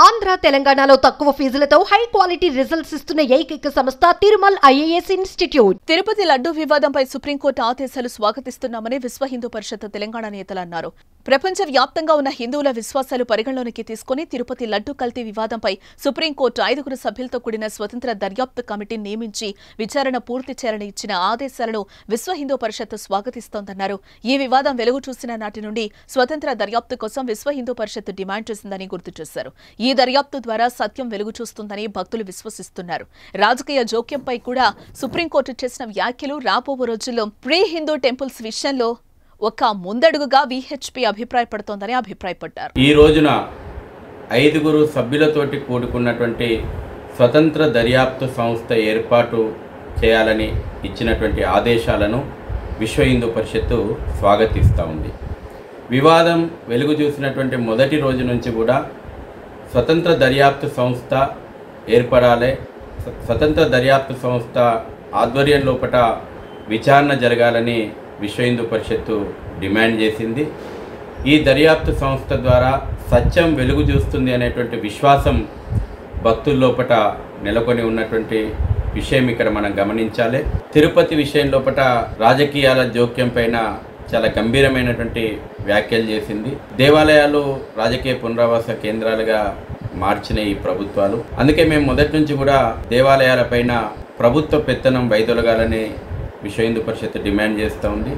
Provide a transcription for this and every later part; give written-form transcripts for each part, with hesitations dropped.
ఆంధ్ర తెలంగాణలో తక్కువ ఫీజులతో high quality results ఇస్తున్న ఏకైక సంస్థ తిరుమల్ ఐఏఎస్ ఇన్స్టిట్యూట్. తిరుపతి లడ్డూ వివాదంపై సుప్రీంకోర్టు ఆదేశాలు స్వాగతిస్తున్నామని విశ్వ హిందూ పరిషత్ తెలంగాణ నేతలు అన్నారు. ప్రపంచ వ్యాప్తంగా ఉన్న హిందువుల విశ్వాసాలు పరిగణలోనికి తీసుకుని తిరుపతి లడ్డూ కల్తీ వివాదంపై సుప్రీంకోర్టు 5 సభ్యులతో కూడిన స్వతంత్ర దర్యాప్తు కమిటీని నియమించి విచారణ పూర్తి చేయాలని ఇచ్చిన ఆదేశాలను విశ్వ హిందూ పరిషత్ స్వాగతిస్తోందన్నారు. ఈ వివాదం వెలుగు చూసిన నాటి నుండి స్వతంత్ర దర్యాప్తు కోసం విశ్వ హిందూ పరిషత్ డిమాండ్ చేసిందని గుర్తు చేశారు. ఈ దర్యాప్తు ద్వారా సత్యం వెలుగు చూస్తుందని భక్తులు విశ్వసిస్తున్నారు. రాజకీయ జోక్యంపై కూడా సుప్రీంకోర్టు చేసిన వ్యాఖ్యలు రాబో రోజుల్లో ప్రీ హిందూ టెంపుల్స్ విషయంలో ఒక ముందడుగుగా విహెచ్పి అభిప్రాయపడుతోందని అభిప్రాయపడ్డారు. ఈ రోజున 5 సభ్యులతోటి కూడుకున్నటువంటి స్వతంత్ర దర్యాప్తు సంస్థ ఏర్పాటు చేయాలని ఇచ్చినటువంటి ఆదేశాలను విశ్వ హిందూ పరిషత్తు స్వాగతిస్తూ ఉంది. వివాదం వెలుగు చూసినటువంటి మొదటి రోజు నుంచి కూడా స్వతంత్ర దర్యాప్తు సంస్థ ఏర్పడాలి, స్వతంత్ర దర్యాప్తు సంస్థ ఆధ్వర్యం లోపట విచారణ జరగాలని విశ్వ హిందూ పరిషత్తు డిమాండ్ చేసింది. ఈ దర్యాప్తు సంస్థ ద్వారా సత్యం వెలుగు చూస్తుంది అనేటువంటి విశ్వాసం భక్తుల లోపట నెలకొని ఉన్నటువంటి విషయం ఇక్కడ మనం గమనించాలి. తిరుపతి విషయం లోపట రాజకీయాల జోక్యం పైన చాలా గంభీరమైనటువంటి వ్యాఖ్యలు చేసింది. దేవాలయాలు రాజకీయ పునరావాస కేంద్రాలుగా మార్చిన ఈ ప్రభుత్వాలు, అందుకే మేము మొదటి నుంచి కూడా దేవాలయాలపైన ప్రభుత్వ పెత్తనం వైదొలగాలని విశ్వ హిందూ పరిషత్ డిమాండ్ చేస్తూ ఉంది.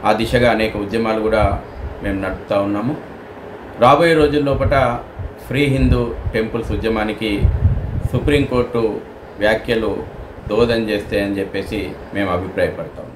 ఆ దిశగా అనేక ఉద్యమాలు కూడా మేము నడుపుతూ ఉన్నాము. రాబోయే రోజుల్లోపట ఫ్రీ హిందూ టెంపుల్స్ ఉద్యమానికి సుప్రీంకోర్టు వ్యాఖ్యలు దోహదం చేస్తాయని చెప్పేసి మేము అభిప్రాయపడతాము.